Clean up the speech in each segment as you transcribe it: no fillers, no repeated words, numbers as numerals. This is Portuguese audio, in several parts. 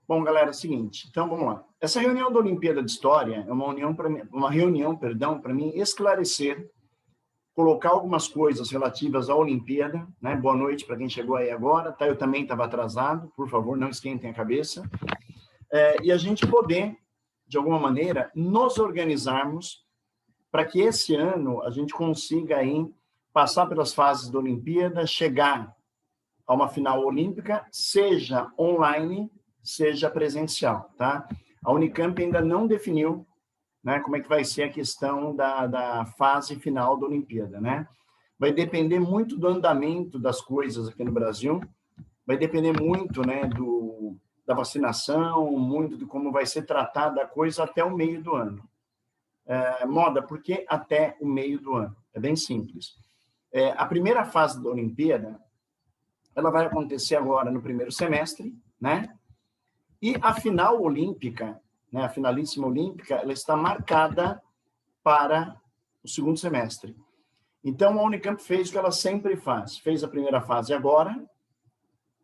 Bom, galera, é o seguinte, então vamos lá. Essa reunião da Olimpíada de História é uma reunião, para mim esclarecer, colocar algumas coisas relativas à Olimpíada, né? Boa noite para quem chegou aí agora, tá? Eu também estava atrasado, por favor, não esquentem a cabeça. E a gente poder, de alguma maneira, nos organizarmos para que esse ano a gente consiga aí passar pelas fases da Olimpíada, chegar a uma final olímpica, seja online, seja presencial, tá? A Unicamp ainda não definiu, né, como é que vai ser a questão da fase final da Olimpíada, né? Vai depender muito do andamento das coisas aqui no Brasil, vai depender muito, né, da vacinação, muito de como vai ser tratada a coisa até o meio do ano. Moda, por que até o meio do ano? É bem simples. A primeira fase da Olimpíada, ela vai acontecer agora no primeiro semestre, né? E a final olímpica, né, a finalíssima olímpica, ela está marcada para o segundo semestre. Então, a Unicamp fez o que ela sempre faz. Fez a primeira fase agora,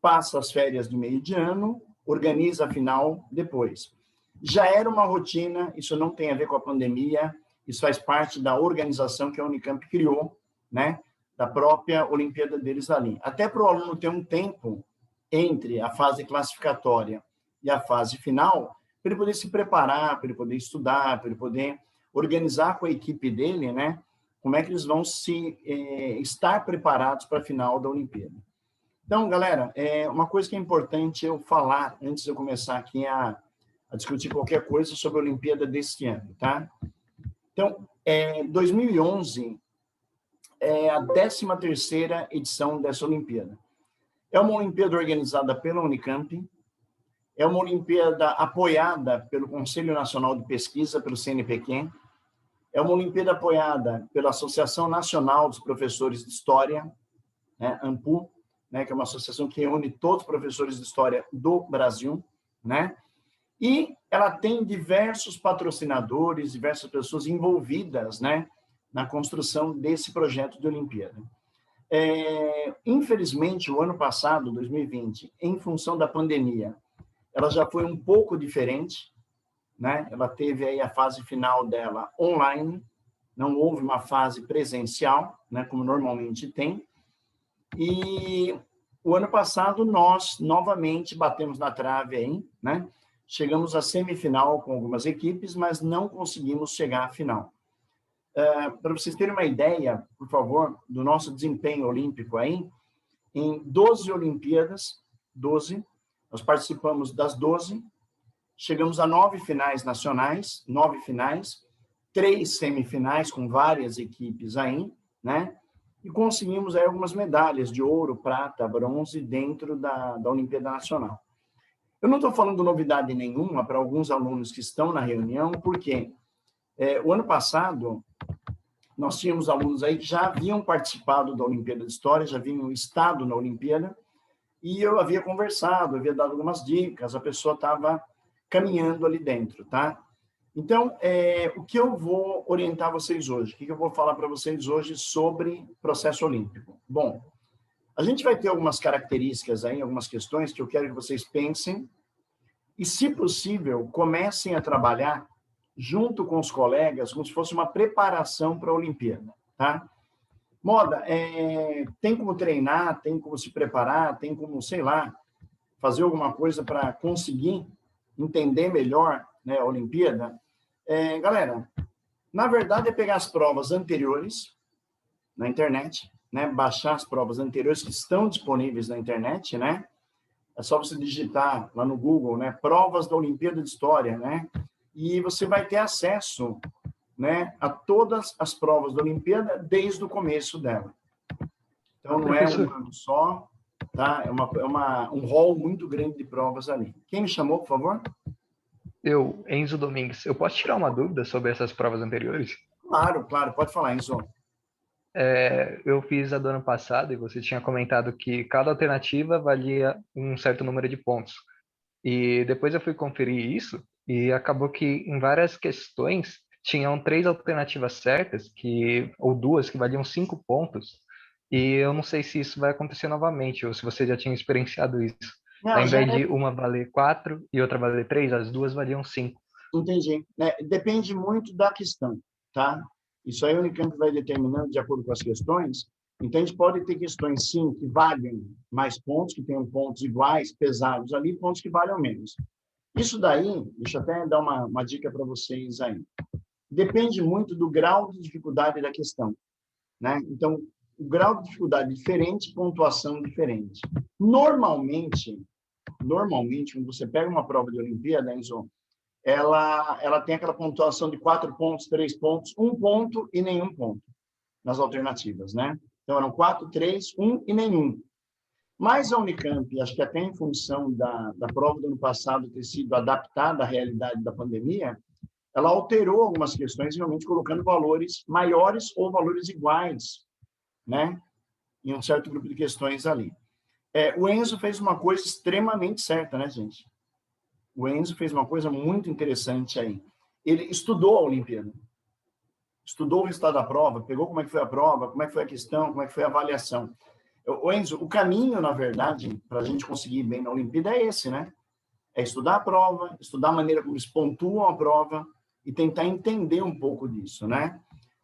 passa as férias de meio de ano, organiza a final depois. Já era uma rotina, isso não tem a ver com a pandemia, isso faz parte da organização que a Unicamp criou, né, da própria Olimpíada deles ali. Até para o aluno ter um tempo entre a fase classificatória e a fase final, para ele poder se preparar, para ele poder estudar, para ele poder organizar com a equipe dele, né, como é que eles vão estar preparados para a final da Olimpíada. Então, galera, uma coisa que é importante eu falar antes de eu começar aqui a discutir qualquer coisa sobre a Olimpíada deste ano, tá? Então, 2011 é a 13ª edição dessa Olimpíada. É uma Olimpíada organizada pela Unicamp, é uma Olimpíada apoiada pelo Conselho Nacional de Pesquisa, pelo CNPq, é uma Olimpíada apoiada pela Associação Nacional dos Professores de História, né, ANPU, né, que é uma associação que reúne todos os professores de História do Brasil, né? E ela tem diversos patrocinadores, diversas pessoas envolvidas, né, na construção desse projeto de Olimpíada. Infelizmente, o ano passado, 2020, em função da pandemia, ela já foi um pouco diferente, né? Ela teve aí a fase final dela online, não houve uma fase presencial, né, como normalmente tem. E o ano passado nós novamente batemos na trave aí, né? Chegamos à semifinal com algumas equipes, mas não conseguimos chegar à final. Para vocês terem uma ideia, por favor, do nosso desempenho olímpico aí, em 12 Olimpíadas, 12, nós participamos das 12, chegamos a 9 finais nacionais, 9 finais, 3 semifinais com várias equipes aí, né? E conseguimos aí algumas medalhas de ouro, prata, bronze dentro da Olimpíada Nacional. Eu não estou falando novidade nenhuma para alguns alunos que estão na reunião, porque o ano passado nós tínhamos alunos aí que já haviam participado da Olimpíada de História, já haviam estado na Olimpíada, e eu havia conversado, havia dado algumas dicas, a pessoa estava caminhando ali dentro, tá? Então, o que eu vou orientar vocês hoje? O que eu vou falar para vocês hoje sobre processo olímpico? Bom, a gente vai ter algumas características aí, algumas questões que eu quero que vocês pensem e, se possível, comecem a trabalhar junto com os colegas, como se fosse uma preparação para a Olimpíada, tá? Moda, tem como treinar, tem como se preparar, tem como, sei lá, fazer alguma coisa para conseguir entender melhor, né, a Olimpíada? Galera, na verdade é pegar as provas anteriores na internet, né, baixar as provas anteriores que estão disponíveis na internet, né? É só você digitar lá no Google, né, provas da Olimpíada de História, né? E você vai ter acesso, né, a todas as provas da Olimpíada desde o começo dela. Então não é um ano só, tá? Um rol muito grande de provas ali. Quem me chamou, por favor? Eu, Enzo Domingues, eu posso tirar uma dúvida sobre essas provas anteriores? Claro, claro, pode falar, Enzo. Eu fiz a do ano passado e você tinha comentado que cada alternativa valia um certo número de pontos. E depois eu fui conferir isso e acabou que em várias questões tinham 3 alternativas certas, ou 2 que valiam 5 pontos. E eu não sei se isso vai acontecer novamente ou se você já tinha experienciado isso. Ao Não, já invés é. de uma valer 4 e outra valer 3, as duas valiam 5. Entendi. Depende muito da questão, tá? Isso aí a Unicamp vai determinando de acordo com as questões. Então, a gente pode ter questões, sim, que valem mais pontos, que tenham pontos iguais, pesados ali, pontos que valham menos. Isso daí, deixa eu até dar uma dica para vocês aí. Depende muito do grau de dificuldade da questão, né? Então, o grau de dificuldade diferente, pontuação diferente. Normalmente, quando você pega uma prova de Olimpíada, Enzo, ela tem aquela pontuação de 4 pontos, 3 pontos, 1 ponto e nenhum ponto nas alternativas, né? Então, eram 4, 3, 1 e nenhum. Mas a Unicamp, acho que até em função da prova do ano passado ter sido adaptada à realidade da pandemia, ela alterou algumas questões, realmente colocando valores maiores ou valores iguais, né? Em um certo grupo de questões ali. O Enzo fez uma coisa extremamente certa, né, gente? O Enzo fez uma coisa muito interessante aí. Ele estudou a Olimpíada, estudou o resultado da prova, pegou como é que foi a prova, como é que foi a questão, como é que foi a avaliação. O Enzo, o caminho, na verdade, para a gente conseguir bem na Olimpíada é esse, né? É estudar a prova, estudar a maneira como eles pontuam a prova e tentar entender um pouco disso, né?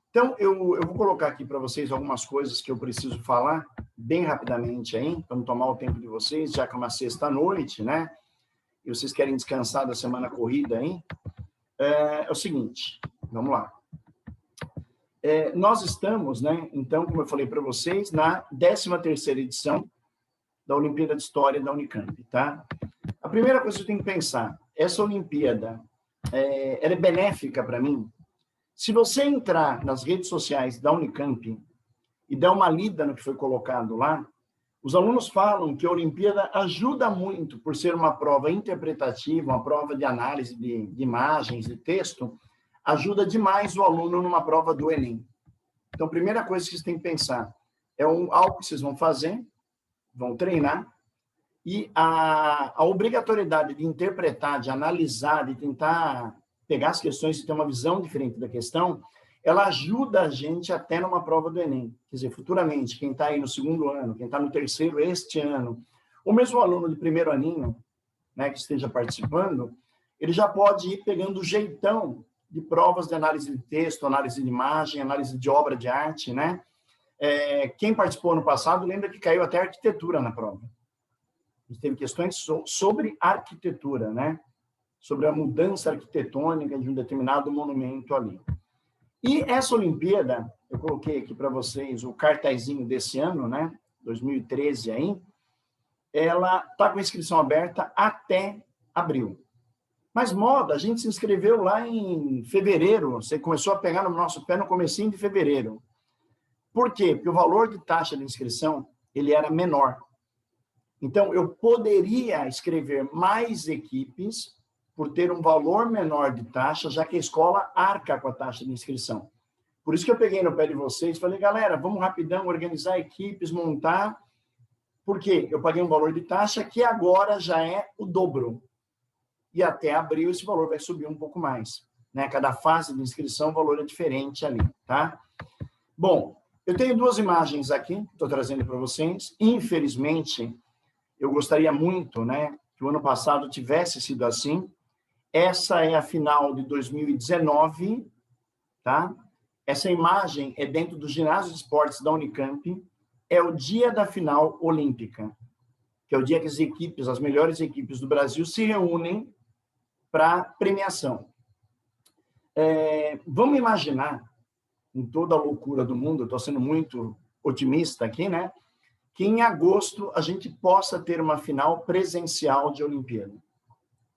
Então, eu vou colocar aqui para vocês algumas coisas que eu preciso falar bem rapidamente aí, para não tomar o tempo de vocês, já que é uma sexta-noite, né? E vocês querem descansar da semana corrida aí. É o seguinte, vamos lá. Nós estamos, né? Então, como eu falei para vocês, na 13ª edição da Olimpíada de História da Unicamp, tá? A primeira coisa que eu tenho que pensar, essa Olimpíada, ela é benéfica para mim? Se você entrar nas redes sociais da Unicamp e der uma lida no que foi colocado lá, os alunos falam que a Olimpíada ajuda muito, por ser uma prova interpretativa, uma prova de análise de imagens, de texto, ajuda demais o aluno numa prova do Enem. Então, a primeira coisa que vocês têm que pensar é algo que vocês vão fazer, vão treinar, e a obrigatoriedade de interpretar, de analisar, de tentar pegar as questões e ter uma visão diferente da questão, ela ajuda a gente até numa prova do Enem. Quer dizer, futuramente, quem está aí no segundo ano, quem está no terceiro este ano, ou mesmo o aluno de primeiro aninho, né, que esteja participando, ele já pode ir pegando o jeitão de provas de análise de texto, análise de imagem, análise de obra de arte, né? Quem participou ano passado lembra que caiu até arquitetura na prova. A gente teve questões sobre arquitetura, né? Sobre a mudança arquitetônica de um determinado monumento ali. E essa Olimpíada, eu coloquei aqui para vocês o cartazinho desse ano, né? 2013 aí, ela está com inscrição aberta até abril. Mas moda, a gente se inscreveu lá em fevereiro, você começou a pegar no nosso pé no comecinho de fevereiro. Por quê? Porque o valor de taxa de inscrição, ele era menor. Então, eu poderia escrever mais equipes por ter um valor menor de taxa, já que a escola arca com a taxa de inscrição. Por isso que eu peguei no pé de vocês e falei, galera, vamos rapidão organizar equipes, montar. Por quê? Eu paguei um valor de taxa que agora já é o dobro. E até abril esse valor vai subir um pouco mais, né? Cada fase de inscrição o valor é diferente ali, tá? Bom, eu tenho duas imagens aqui, estou trazendo para vocês. Infelizmente, eu gostaria muito, né, que o ano passado tivesse sido assim. Essa é a final de 2019, tá? Essa imagem é dentro do ginásio de esportes da Unicamp. É o dia da final olímpica, que é o dia que as equipes, as melhores equipes do Brasil se reúnem para premiação. Vamos imaginar, em toda a loucura do mundo, eu estou sendo muito otimista aqui, né? Que em agosto a gente possa ter uma final presencial de Olimpíada.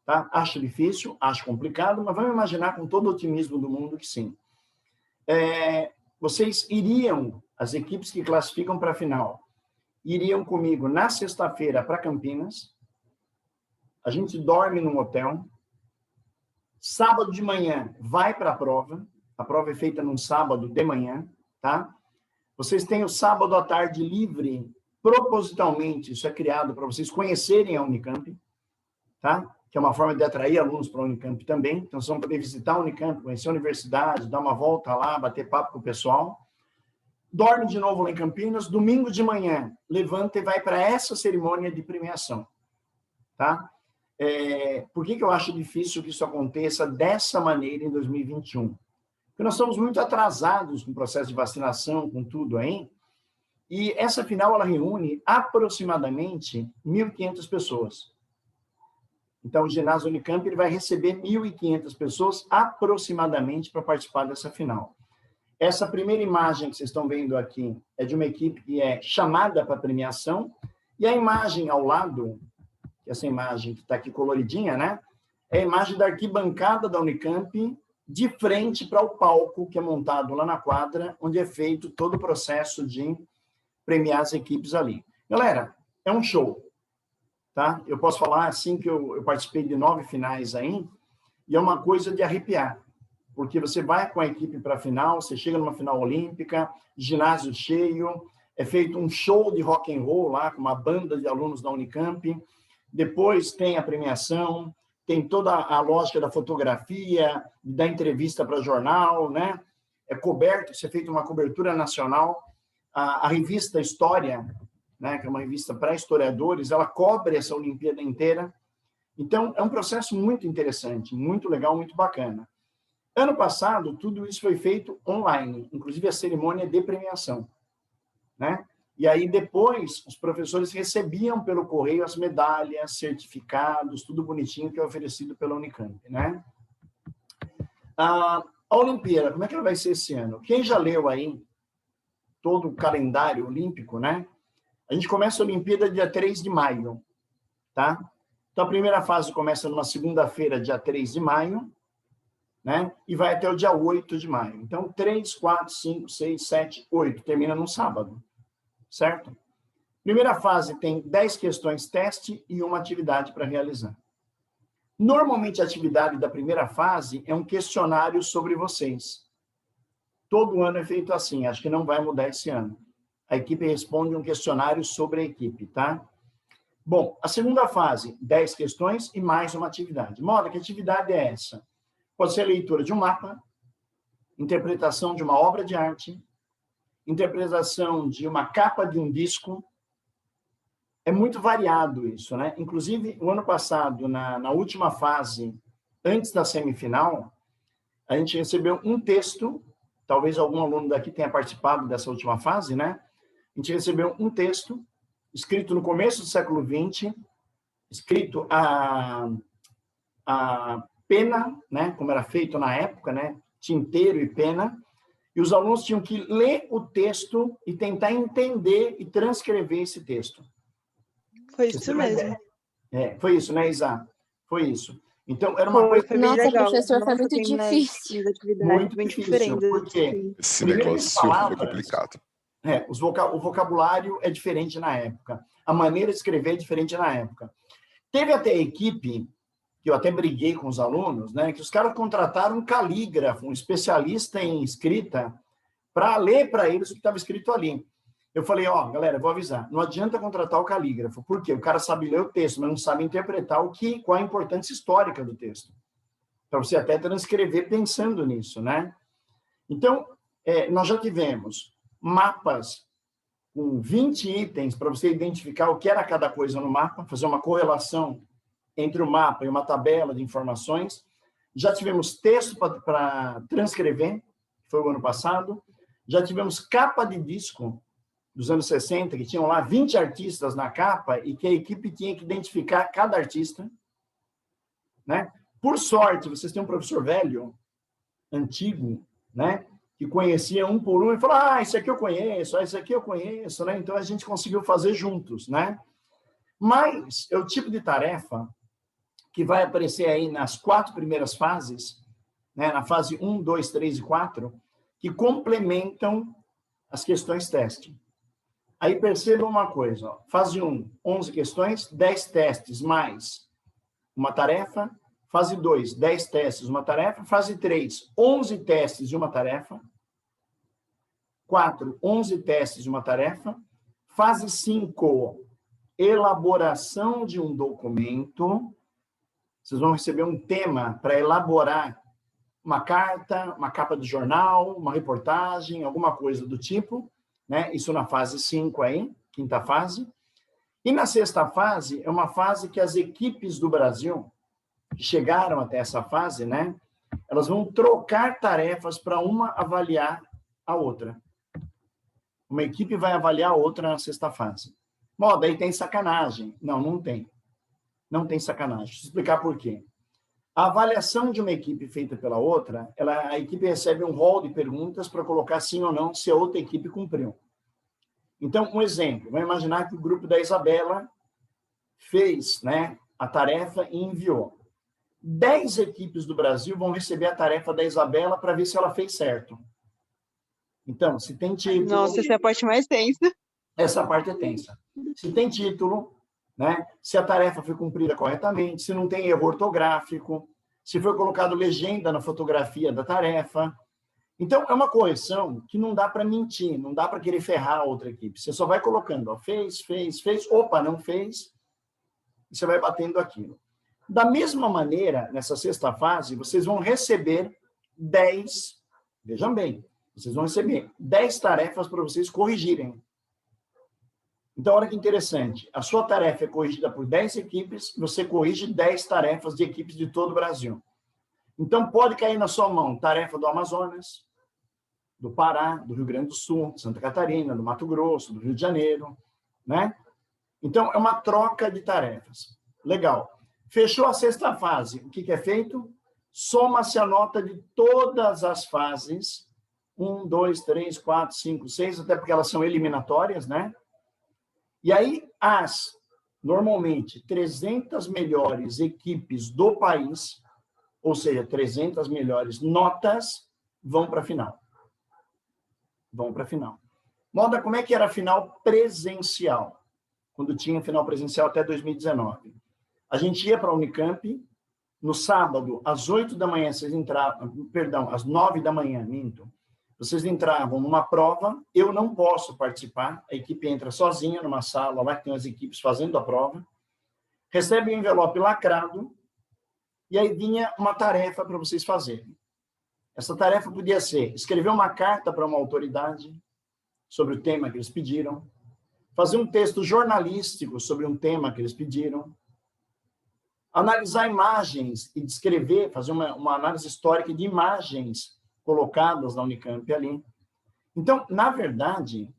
Tá? Acho difícil, acho complicado, mas vamos imaginar com todo o otimismo do mundo que sim. Vocês iriam, as equipes que classificam para a final, iriam comigo na sexta-feira para Campinas, a gente dorme num hotel, sábado de manhã vai para a prova é feita num sábado de manhã, tá? Vocês têm o sábado à tarde livre, propositalmente, isso é criado para vocês conhecerem a Unicamp, tá? Que é uma forma de atrair alunos para a Unicamp também. Então, vocês vão poder visitar a Unicamp, conhecer a universidade, dar uma volta lá, bater papo com o pessoal. Dorme de novo lá em Campinas, domingo de manhã, levanta e vai para essa cerimônia de premiação. tá? Por que eu acho difícil que isso aconteça dessa maneira em 2021? Porque nós estamos muito atrasados com o processo de vacinação, com tudo aí, e essa final ela reúne aproximadamente 1.500 pessoas. Então, o ginásio Unicamp ele vai receber 1.500 pessoas aproximadamente para participar dessa final. Essa primeira imagem que vocês estão vendo aqui é de uma equipe que é chamada para premiação, e a imagem ao lado, essa imagem que está aqui coloridinha, né? É a imagem da arquibancada da Unicamp de frente para o palco que é montado lá na quadra, onde é feito todo o processo de premiar as equipes ali. Galera, é um show, tá? Eu posso falar assim que eu participei de 9 finais aí, e é uma coisa de arrepiar, porque você vai com a equipe para a final, você chega numa final olímpica, ginásio cheio, é feito um show de rock and roll lá, com uma banda de alunos da Unicamp, depois tem a premiação, tem toda a lógica da fotografia, da entrevista para jornal, né? É coberto, isso é feito uma cobertura nacional. A revista História, né, que é uma revista para historiadores, ela cobre essa Olimpíada inteira. Então, é um processo muito interessante, muito legal, muito bacana. Ano passado, tudo isso foi feito online, inclusive a cerimônia de premiação, né? E aí, depois, os professores recebiam pelo correio as medalhas, certificados, tudo bonitinho que é oferecido pela Unicamp, né? A Olimpíada, como é que ela vai ser esse ano? Quem já leu aí todo o calendário olímpico, né? A gente começa a Olimpíada dia 3 de maio, tá? Então, a primeira fase começa numa segunda-feira, dia 3 de maio, né? E vai até o dia 8 de maio. Então, 3, 4, 5, 6, 7, 8, termina no sábado. Certo? Primeira fase tem 10 questões teste e uma atividade para realizar. Normalmente, a atividade da primeira fase é um questionário sobre vocês. Todo ano é feito assim, acho que não vai mudar esse ano. A equipe responde um questionário sobre a equipe, tá? Bom, a segunda fase, 10 questões e mais uma atividade. Moda, que atividade é essa? Pode ser a leitura de um mapa, interpretação de uma obra de arte, interpretação de uma capa de um disco. É muito variado isso, né? Inclusive, o ano passado, na última fase, antes da semifinal, a gente recebeu um texto, talvez algum aluno daqui tenha participado dessa última fase, né? A gente recebeu um texto escrito no começo do século XX, escrito a pena, né? Como era feito na época, né? Tinteiro e pena. E os alunos tinham que ler o texto e tentar entender e transcrever esse texto. Foi isso mesmo. Foi isso, né, Isa? Foi isso. Então, era uma coisa... Foi bem Nossa, legal. professor, foi muito tem difícil. Muito bem difícil, diferentes. porque... Esse negócio foi complicado. O vocabulário é diferente na época. A maneira de escrever é diferente na época. Teve até equipe, que eu até briguei com os alunos, né, que os caras contrataram um calígrafo, um especialista em escrita, para ler para eles o que estava escrito ali. Eu falei, galera, eu vou avisar, não adianta contratar o calígrafo, porque o cara sabe ler o texto, mas não sabe interpretar qual a importância histórica do texto. Para você até transcrever pensando nisso, né? Então, nós já tivemos mapas com 20 itens para você identificar o que era cada coisa no mapa, fazer uma correlação entre o mapa e uma tabela de informações. Já tivemos texto para transcrever, que foi o ano passado. Já tivemos capa de disco dos anos 60, que tinham lá 20 artistas na capa e que a equipe tinha que identificar cada artista, né? Por sorte, vocês têm um professor velho, antigo, né? Que conhecia um por um e falou, esse aqui eu conheço, esse aqui eu conheço, né? Então, a gente conseguiu fazer juntos, né? Mas é o tipo de tarefa que vai aparecer aí nas 4 primeiras fases, né? Na fase 1, 2, 3 e 4, que complementam as questões teste. Aí percebam uma coisa, fase 1, 11 questões, 10 testes mais uma tarefa. Fase 2, 10 testes, uma tarefa. Fase 3, 11 testes e uma tarefa. 4, 11 testes e uma tarefa. Fase 5, elaboração de um documento. Vocês vão receber um tema para elaborar uma carta, uma capa de jornal, uma reportagem, alguma coisa do tipo, né? Isso na fase 5 aí, quinta fase. E na sexta fase, é uma fase que as equipes do Brasil, que chegaram até essa fase, né, elas vão trocar tarefas para uma avaliar a outra. Uma equipe vai avaliar a outra na sexta fase. Bom, daí tem sacanagem. Não, não tem. Não tem sacanagem. Deixa eu explicar por quê. A avaliação de uma equipe feita pela outra, a equipe recebe um rol de perguntas para colocar sim ou não se a outra equipe cumpriu. Então, um exemplo. Vamos imaginar que o grupo da Isabela fez, né, a tarefa e enviou. 10 equipes do Brasil vão receber a tarefa da Isabela para ver se ela fez certo. Então, se tem título... Nossa, essa é a parte mais tensa. Essa parte é tensa. Se tem título, né? Se a tarefa foi cumprida corretamente, se não tem erro ortográfico, se foi colocado legenda na fotografia da tarefa. Então, é uma correção que não dá para mentir, não dá para querer ferrar a outra equipe. Você só vai colocando, ó, fez, opa, não fez, e você vai batendo aquilo. Da mesma maneira, nessa sexta fase, vocês vão receber 10, vejam bem, vocês vão receber 10 tarefas para vocês corrigirem. Então, olha que interessante. A sua tarefa é corrigida por 10 equipes, você corrige 10 tarefas de equipes de todo o Brasil. Então, pode cair na sua mão tarefa do Amazonas, do Pará, do Rio Grande do Sul, de Santa Catarina, do Mato Grosso, do Rio de Janeiro, né? Então, é uma troca de tarefas. Legal. Fechou a sexta fase. O que é feito? Soma-se a nota de todas as fases. 1, 2, 3, 4, 5, 6, até porque elas são eliminatórias, né? E aí, normalmente, 300 melhores equipes do país, ou seja, 300 melhores notas, vão para a final. Vão para a final. Moda, como é que era a final presencial? Quando tinha final presencial até 2019. A gente ia para a Unicamp, no sábado, às 8 da manhã, vocês entravam, perdão, às 9 da manhã, minto. Vocês entravam numa prova, eu não posso participar, a equipe entra sozinha numa sala, lá que tem as equipes fazendo a prova, recebe um envelope lacrado, e aí vinha uma tarefa para vocês fazerem. Essa tarefa podia ser escrever uma carta para uma autoridade sobre o tema que eles pediram, fazer um texto jornalístico sobre um tema que eles pediram, analisar imagens e descrever, fazer uma análise histórica de imagens colocadas na Unicamp ali. Então, na verdade,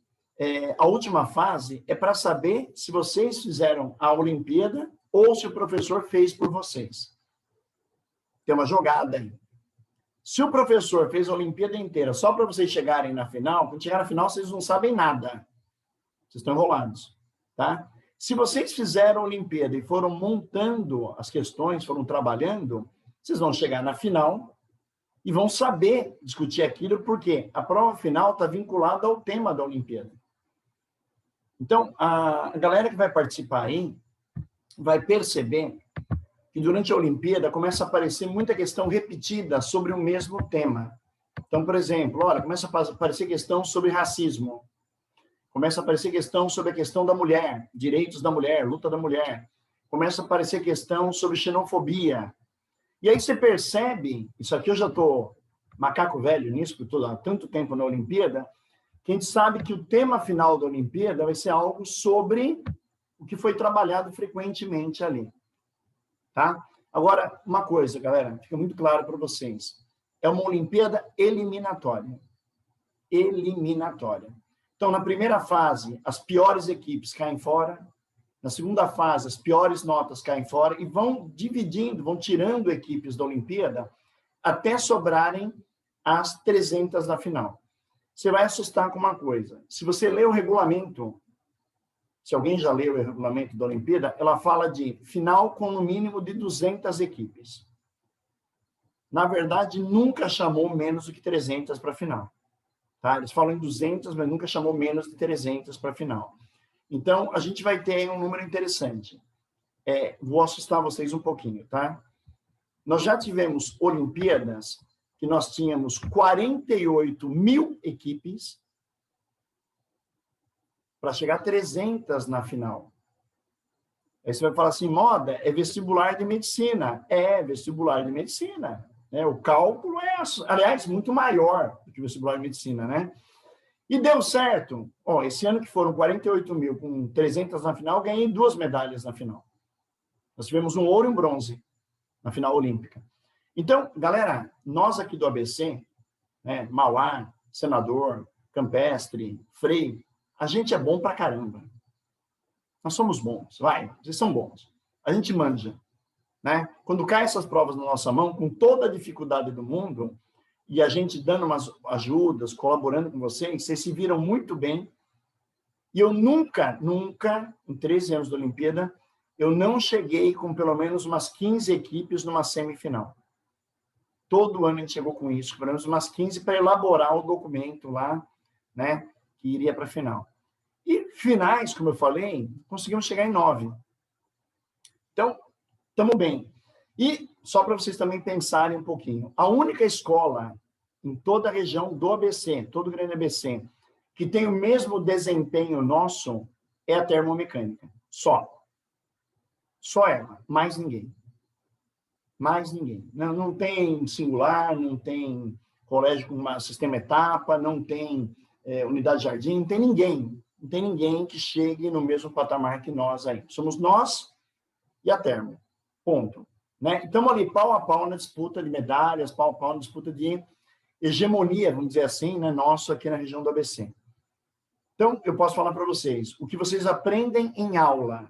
a última fase é para saber se vocês fizeram a Olimpíada ou se o professor fez por vocês. Tem uma jogada aí. Se o professor fez a Olimpíada inteira só para vocês chegarem na final, quando chegar na final, vocês não sabem nada. Vocês estão enrolados, tá? Se vocês fizeram a Olimpíada e foram montando as questões, foram trabalhando, vocês vão chegar na final e vão saber discutir aquilo, porque a prova final está vinculada ao tema da Olimpíada. Então, a galera que vai participar aí vai perceber que durante a Olimpíada começa a aparecer muita questão repetida sobre o mesmo tema. Então, por exemplo, olha, começa a aparecer questão sobre racismo, começa a aparecer questão sobre a questão da mulher, direitos da mulher, luta da mulher, começa a aparecer questão sobre xenofobia. E aí você percebe, isso aqui eu já estou macaco velho nisso, porque estou há tanto tempo na Olimpíada, que a gente sabe que o tema final da Olimpíada vai ser algo sobre o que foi trabalhado frequentemente ali. Tá? Agora, uma coisa, galera, fica muito claro para vocês. É uma Olimpíada eliminatória. Eliminatória. Então, na primeira fase, as piores equipes caem fora. Na segunda fase, as piores notas caem fora e vão dividindo, vão tirando equipes da Olimpíada até sobrarem as 300 na final. Você vai assustar com uma coisa. Se você lê o regulamento, se alguém já leu o regulamento da Olimpíada, ela fala de final com no mínimo de 200 equipes. Na verdade, nunca chamou menos do que 300 para a final. Tá? Eles falam em 200, mas nunca chamou menos de 300 para a final. Então, a gente vai ter um número interessante. Vou assustar vocês um pouquinho, tá? Nós já tivemos Olimpíadas que nós tínhamos 48 mil equipes para chegar a 300 na final. Aí você vai falar assim, moda, é vestibular de medicina. É, vestibular de medicina. Né? O cálculo é, aliás, muito maior do que o vestibular de medicina, né? E deu certo. Ó, esse ano que foram 48 mil com 300 na final, ganhei 2 medalhas na final. Nós tivemos um ouro e um bronze na final olímpica. Então, galera, nós aqui do ABC, né, Mauá, Senador, Campestre, Frei, a gente é bom pra caramba. Nós somos bons, vai, vocês são bons. A gente manja, né? Quando caem essas provas na nossa mão, com toda a dificuldade do mundo, e a gente dando umas ajudas, colaborando com vocês, vocês se viram muito bem. E eu nunca, em 13 anos da Olimpíada, eu não cheguei com pelo menos umas 15 equipes numa semifinal. Todo ano a gente chegou com isso, pelo menos umas 15 para elaborar o documento lá, né, que iria para a final. E finais, como eu falei, conseguimos chegar em 9. Então, estamos bem. E, só para vocês também pensarem um pouquinho, a única escola em toda a região do ABC, todo o grande ABC, que tem o mesmo desempenho nosso é a termomecânica. Só. Só ela, mais ninguém. Mais ninguém. Não tem singular, não tem colégio com sistema etapa, não tem unidade de jardim, não tem ninguém. Não tem ninguém que chegue no mesmo patamar que nós aí. Somos nós e a Termo. Ponto. Né? Estamos ali pau a pau na disputa de medalhas, pau a pau na disputa de hegemonia, vamos dizer assim, né, nosso aqui na região do ABC. Então, eu posso falar para vocês, o que vocês aprendem em aula,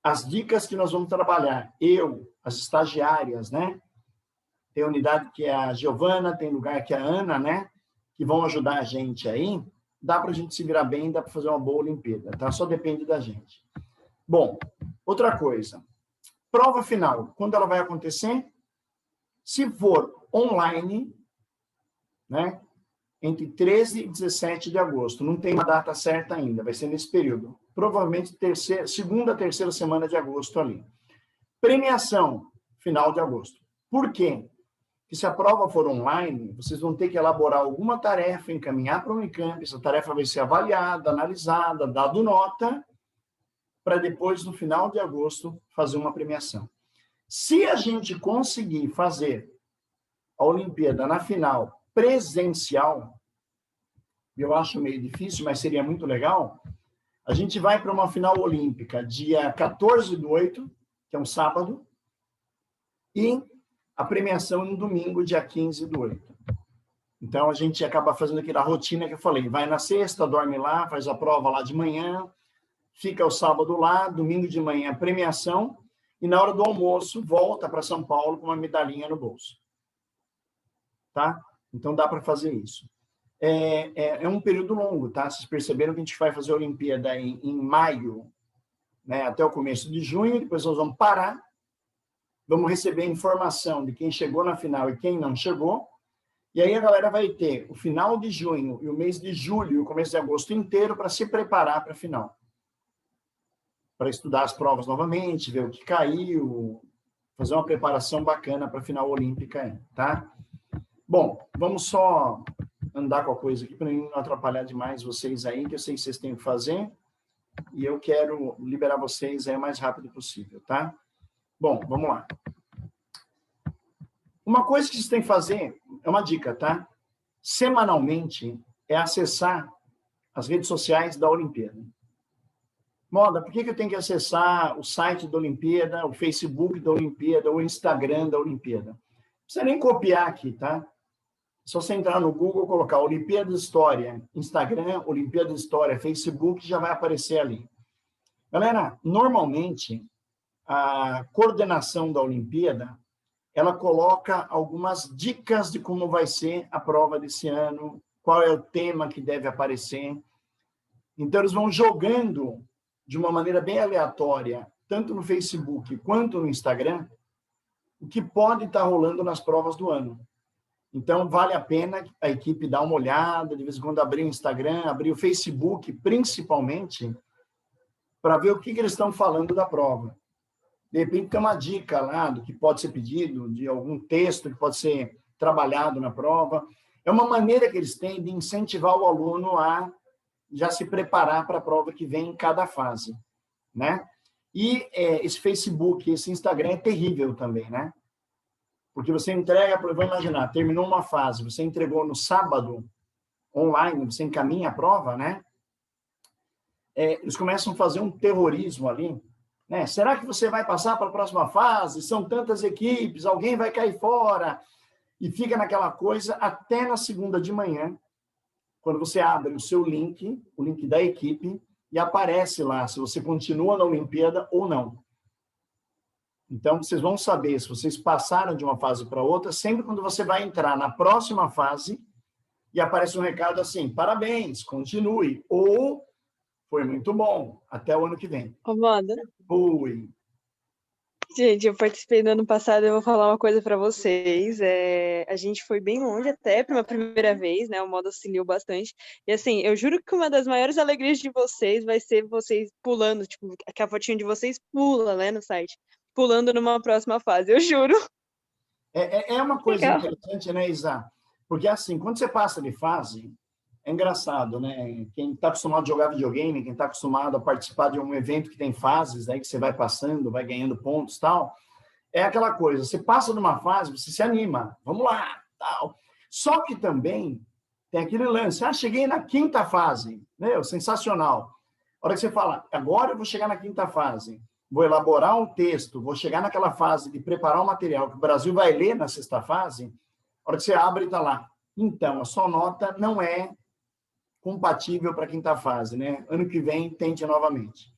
as dicas que nós vamos trabalhar, as estagiárias, né? Tem unidade que é a Giovana, tem lugar que é a Ana, né? Que vão ajudar a gente aí. Dá para a gente se virar bem, dá para fazer uma boa Olimpíada, tá? Só depende da gente. Bom, outra coisa. Prova final, quando ela vai acontecer? Se for online, né? Entre 13 e 17 de agosto. Não tem uma data certa ainda, vai ser nesse período. Provavelmente segunda, terceira semana de agosto ali. Premiação, final de agosto. Por quê? Porque se a prova for online, vocês vão ter que elaborar alguma tarefa, encaminhar para o Unicamp, essa tarefa vai ser avaliada, analisada, dado nota, para depois, no final de agosto, fazer uma premiação. Se a gente conseguir fazer a Olimpíada na final presencial, eu acho meio difícil, mas seria muito legal, a gente vai para uma final olímpica dia 14/8, que é um sábado, e a premiação no domingo, dia 15/8. Então, a gente acaba fazendo aquela rotina que eu falei, vai na sexta, dorme lá, faz a prova lá de manhã, fica o sábado lá, domingo de manhã, premiação, e na hora do almoço, volta para São Paulo com uma medalhinha no bolso. Tá? Então, dá para fazer isso. É um período longo, tá? Vocês perceberam que a gente vai fazer a Olimpíada em maio, né, até o começo de junho, depois nós vamos parar, vamos receber informação de quem chegou na final e quem não chegou, e aí a galera vai ter o final de junho e o mês de julho e o começo de agosto inteiro para se preparar para a final. Para estudar as provas novamente, ver o que caiu, fazer uma preparação bacana para a final olímpica, tá? Bom, vamos só andar com a coisa aqui para não atrapalhar demais vocês aí, que eu sei que vocês têm que fazer, e eu quero liberar vocês aí o mais rápido possível, tá? Bom, vamos lá. Uma coisa que vocês têm que fazer, é uma dica, tá? Semanalmente, é acessar as redes sociais da Olimpíada. Moda, por que eu tenho que acessar o site da Olimpíada, o Facebook da Olimpíada, o Instagram da Olimpíada? Não precisa nem copiar aqui, tá? É só você entrar no Google, colocar Olimpíada de História, Instagram, Olimpíada de História, Facebook, já vai aparecer ali. Galera, normalmente, a coordenação da Olimpíada, ela coloca algumas dicas de como vai ser a prova desse ano, qual é o tema que deve aparecer. Então, eles vão jogando de uma maneira bem aleatória, tanto no Facebook quanto no Instagram, o que pode estar rolando nas provas do ano. Então, vale a pena a equipe dar uma olhada, de vez em quando abrir o Instagram, abrir o Facebook, principalmente, para ver o que eles estão falando da prova. De repente, tem uma dica lá do que pode ser pedido, de algum texto que pode ser trabalhado na prova. É uma maneira que eles têm de incentivar o aluno a já se preparar para a prova que vem em cada fase, né? E esse Facebook, esse Instagram é terrível também, né? Porque você entrega, vamos imaginar, terminou uma fase, você entregou no sábado, online, você encaminha a prova, né? Eles começam a fazer um terrorismo ali, né? Será que você vai passar para a próxima fase? São tantas equipes, alguém vai cair fora. E fica naquela coisa até na segunda de manhã, quando você abre o seu link, o link da equipe, e aparece lá se você continua na Olimpíada ou não. Então, vocês vão saber se vocês passaram de uma fase para outra, sempre quando você vai entrar na próxima fase, e aparece um recado assim, parabéns, continue, ou foi muito bom, até o ano que vem. Ô, Moda, Oi. gente, eu participei no ano passado, eu vou falar uma coisa pra vocês. A gente foi bem longe até para uma primeira vez, né? O Moda auxiliou bastante. E assim, eu juro que uma das maiores alegrias de vocês vai ser vocês pulando, tipo, que a fotinho de vocês pula, né, no site. Pulando numa próxima fase, eu juro. É uma coisa Legal. interessante, né, Isa? Porque, assim, quando você passa de fase, é engraçado, né? Quem está acostumado a jogar videogame, quem está acostumado a participar de um evento que tem fases, aí que você vai passando, vai ganhando pontos e tal, é aquela coisa, você passa numa fase, você se anima, vamos lá, tal. Só que também tem aquele lance, cheguei na quinta fase, meu, sensacional. A hora que você fala, agora eu vou chegar na quinta fase, vou elaborar um texto, vou chegar naquela fase de preparar o material que o Brasil vai ler na sexta fase, a hora que você abre, está lá. Então, a sua nota não é compatível para a quinta fase, né? Ano que vem, tente novamente.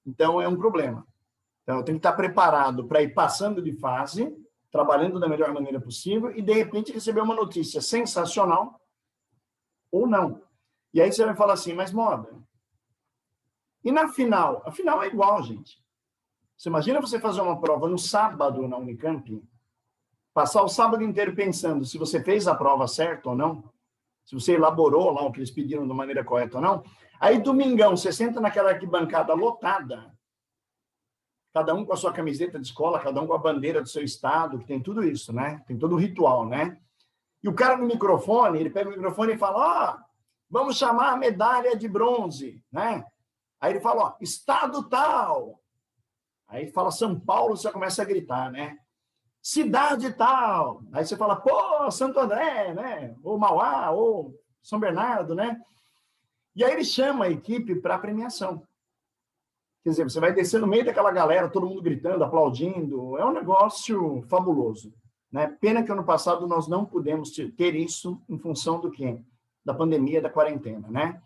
Então, é um problema. Então, eu tenho que estar preparado para ir passando de fase, trabalhando da melhor maneira possível e, de repente, receber uma notícia sensacional ou não. E aí você vai falar assim, mas, Moda, e na final? A final é igual, gente. Você imagina você fazer uma prova no sábado na Unicamp, passar o sábado inteiro pensando se você fez a prova certa ou não, se você elaborou lá o que eles pediram de maneira correta ou não. Aí, domingão, você senta naquela arquibancada lotada, cada um com a sua camiseta de escola, cada um com a bandeira do seu estado, que tem tudo isso, né? Tem todo o ritual, né? E o cara no microfone, ele pega o microfone e fala, vamos chamar a medalha de bronze, né? Aí ele fala, estado tal. Aí ele fala São Paulo, você começa a gritar, né? Cidade tal. Aí você fala, pô, Santo André, né? Ou Mauá, ou São Bernardo, né? E aí ele chama a equipe para a premiação. Quer dizer, você vai descer no meio daquela galera, todo mundo gritando, aplaudindo. É um negócio fabuloso, né? Pena que ano passado nós não pudemos ter isso em função do quê? Da pandemia, da quarentena, né?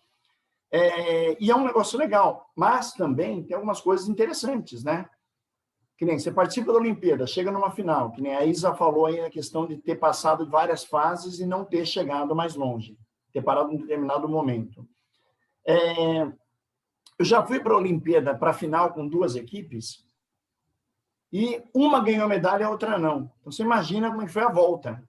E é um negócio legal, mas também tem algumas coisas interessantes, né? Que nem você participa da Olimpíada, chega numa final, que nem a Isa falou aí a questão de ter passado várias fases e não ter chegado mais longe, ter parado em determinado momento. Eu já fui para a Olimpíada, para a final, com duas equipes, e uma ganhou medalha e a outra não. Então, você imagina como é que foi a volta.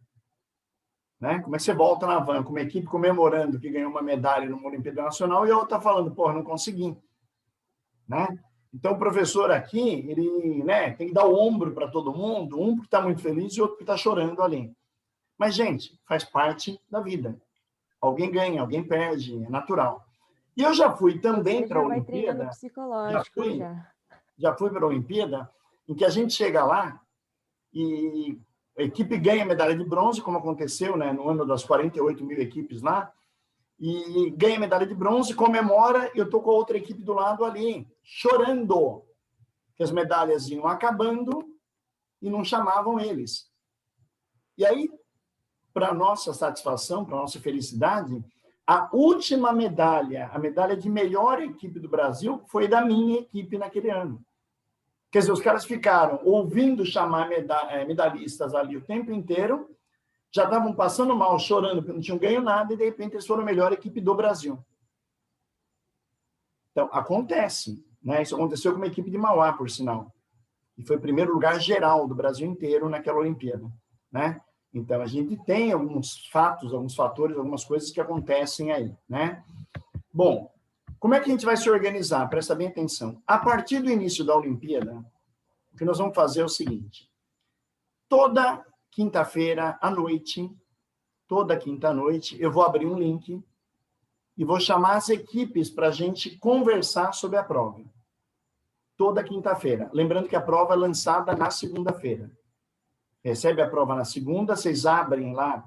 Né? Como é que você volta na van, com uma equipe comemorando que ganhou uma medalha numa Olimpíada Nacional e a outra falando, não consegui. Né? Então, o professor aqui, ele, né, tem que dar o ombro para todo mundo, um que está muito feliz e outro que está chorando ali. Mas, gente, faz parte da vida. Alguém ganha, alguém perde, é natural. E eu já fui também para a Olimpíada. Já fui para a Olimpíada, em que a gente chega lá e a equipe ganha medalha de bronze, como aconteceu, né, no ano das 48 mil equipes lá, e ganha medalha de bronze, comemora, e eu estou com a outra equipe do lado ali, chorando, que as medalhas iam acabando e não chamavam eles. E aí, para nossa satisfação, para nossa felicidade, a última medalha, a medalha de melhor equipe do Brasil, foi da minha equipe naquele ano. Quer dizer, os caras ficaram ouvindo chamar medalhistas ali o tempo inteiro, já estavam passando mal, chorando, porque não tinham ganho nada, e de repente eles foram a melhor equipe do Brasil. Então, acontece. Né? Isso aconteceu com uma equipe de Mauá, por sinal. E foi o primeiro lugar geral do Brasil inteiro naquela Olimpíada. Né? Então, a gente tem alguns fatos, alguns fatores, algumas coisas que acontecem aí. Né? Bom, como é que a gente vai se organizar? Presta bem atenção. A partir do início da Olimpíada, o que nós vamos fazer é o seguinte. Toda quinta-feira à noite, toda quinta-noite, eu vou abrir um link e vou chamar as equipes para a gente conversar sobre a prova. Toda quinta-feira. Lembrando que a prova é lançada na segunda-feira. Recebe a prova na segunda, vocês abrem lá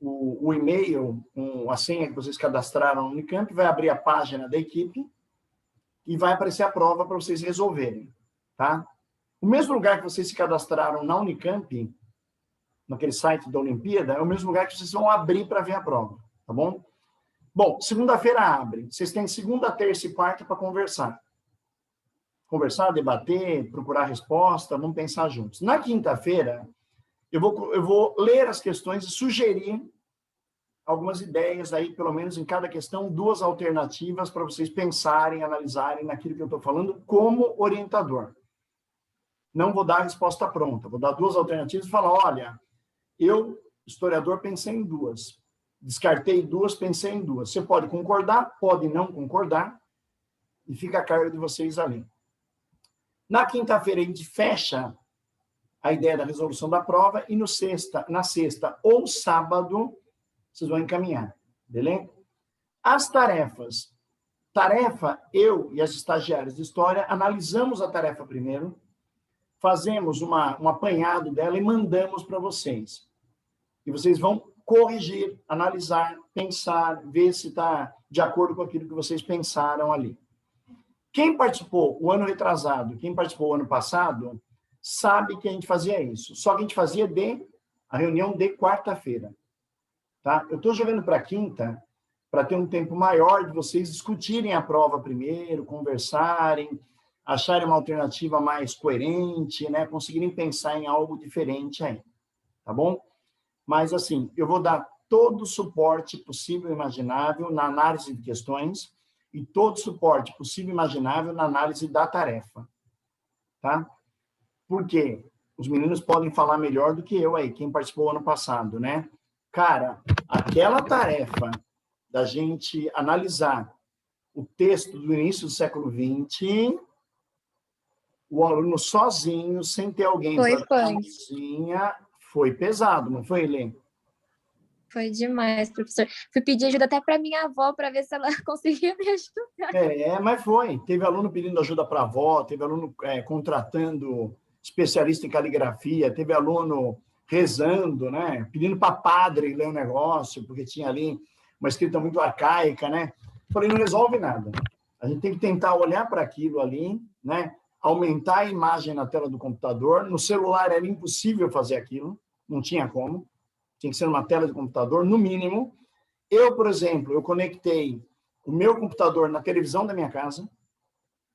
o e-mail, a senha que vocês cadastraram no Unicamp, vai abrir a página da equipe e vai aparecer a prova para vocês resolverem, tá? O mesmo lugar que vocês se cadastraram na Unicamp, naquele site da Olimpíada, é o mesmo lugar que vocês vão abrir para ver a prova, tá bom? Bom, segunda-feira abre. Vocês têm segunda, terça e quarta para conversar. Conversar, debater, procurar resposta, vamos pensar juntos. Na quinta-feira, eu vou ler as questões e sugerir algumas ideias aí, pelo menos em cada questão, 2 alternativas para vocês pensarem, analisarem naquilo que eu estou falando como orientador. Não vou dar a resposta pronta, vou dar 2 alternativas e falar, olha, eu, historiador, pensei em 2. Descartei 2, pensei em 2. Você pode concordar, pode não concordar, e fica a cargo de vocês ali. Na quinta-feira, a gente fecha a ideia da resolução da prova e na sexta ou sábado, vocês vão encaminhar, beleza? As tarefas. Tarefa, eu e as estagiárias de História analisamos a tarefa primeiro, fazemos um apanhado dela e mandamos para vocês. E vocês vão corrigir, analisar, pensar, ver se está de acordo com aquilo que vocês pensaram ali. Quem participou o ano retrasado, quem participou o ano passado, sabe que a gente fazia isso. Só que a gente fazia a reunião de quarta-feira. Tá? Eu estou jogando para quinta para ter um tempo maior de vocês discutirem a prova primeiro, conversarem, acharem uma alternativa mais coerente, né? Conseguirem pensar em algo diferente aí. Tá bom? Mas, assim, eu vou dar todo o suporte possível e imaginável na análise de questões e todo o suporte possível e imaginável na análise da tarefa. Tá? Porque os meninos podem falar melhor do que eu aí, quem participou ano passado, né? Cara, aquela tarefa da gente analisar o texto do início do século XX, o aluno sozinho, sem ter alguém para cozinha, foi pesado, não foi, Helene? Foi demais, professor. Fui pedir ajuda até para minha avó para ver se ela conseguia me ajudar. Mas foi. Teve aluno pedindo ajuda para a avó, teve aluno contratando especialista em caligrafia, teve aluno rezando, né? Pedindo para padre ler um negócio, porque tinha ali uma escrita muito arcaica, né? Falei, não resolve nada. A gente tem que tentar olhar para aquilo ali, né? Aumentar a imagem na tela do computador. No celular era impossível fazer aquilo, não tinha como. Tinha que ser numa tela de computador, no mínimo. Eu, por exemplo, eu conectei o meu computador na televisão da minha casa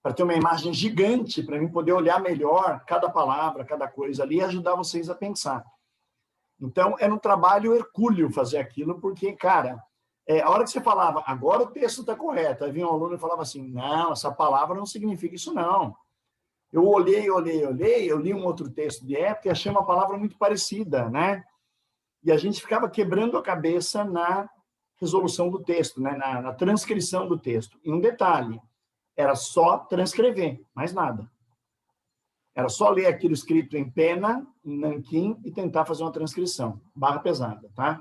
para ter uma imagem gigante, para mim poder olhar melhor cada palavra, cada coisa ali e ajudar vocês a pensar. Então, era um trabalho hercúleo fazer aquilo, porque, cara, a hora que você falava, agora o texto está correto, aí vinha um aluno e falava assim, não, essa palavra não significa isso, não. Eu olhei, eu li um outro texto de época e achei uma palavra muito parecida, né? E a gente ficava quebrando a cabeça na resolução do texto, né? na transcrição do texto. E um detalhe, era só transcrever, mais nada. Era só ler aquilo escrito em pena, em nanquim, e tentar fazer uma transcrição. Barra pesada, tá?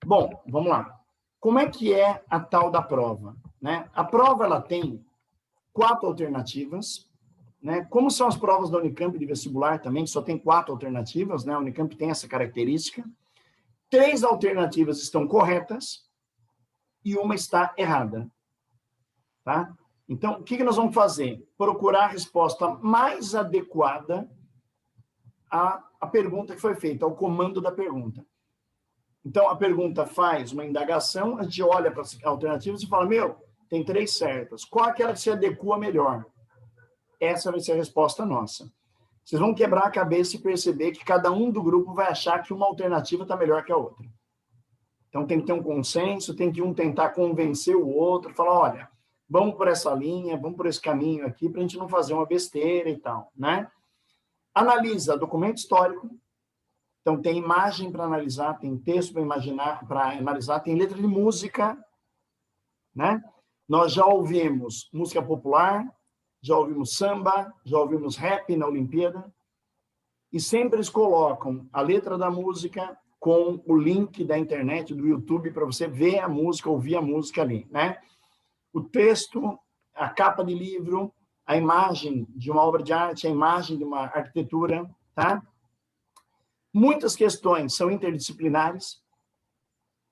Bom, vamos lá. Como é que é a tal da prova? Né? A prova, ela tem 4 alternativas. Né? Como são as provas da Unicamp de vestibular também, só tem 4 alternativas, né? A Unicamp tem essa característica. 3 alternativas estão corretas e uma está errada. Tá? Então, o que nós vamos fazer? Procurar a resposta mais adequada à pergunta que foi feita, ao comando da pergunta. Então, a pergunta faz uma indagação, a gente olha para as alternativas e fala, tem 3 certas. Qual é aquela que se adequa melhor? Essa vai ser a resposta nossa. Vocês vão quebrar a cabeça e perceber que cada um do grupo vai achar que uma alternativa está melhor que a outra. Então, tem que ter um consenso, tem que um tentar convencer o outro, falar, olha, vamos por essa linha, vamos por esse caminho aqui, para a gente não fazer uma besteira e tal, né? Analisa documento histórico. Então, tem imagem para analisar, tem texto para analisar, tem letra de música, né? Nós já ouvimos música popular, já ouvimos samba, já ouvimos rap na Olimpíada, e sempre eles colocam a letra da música com o link da internet, do YouTube, para você ver a música, ouvir a música ali, né? O texto, a capa de livro, a imagem de uma obra de arte, a imagem de uma arquitetura, tá? Muitas questões são interdisciplinares,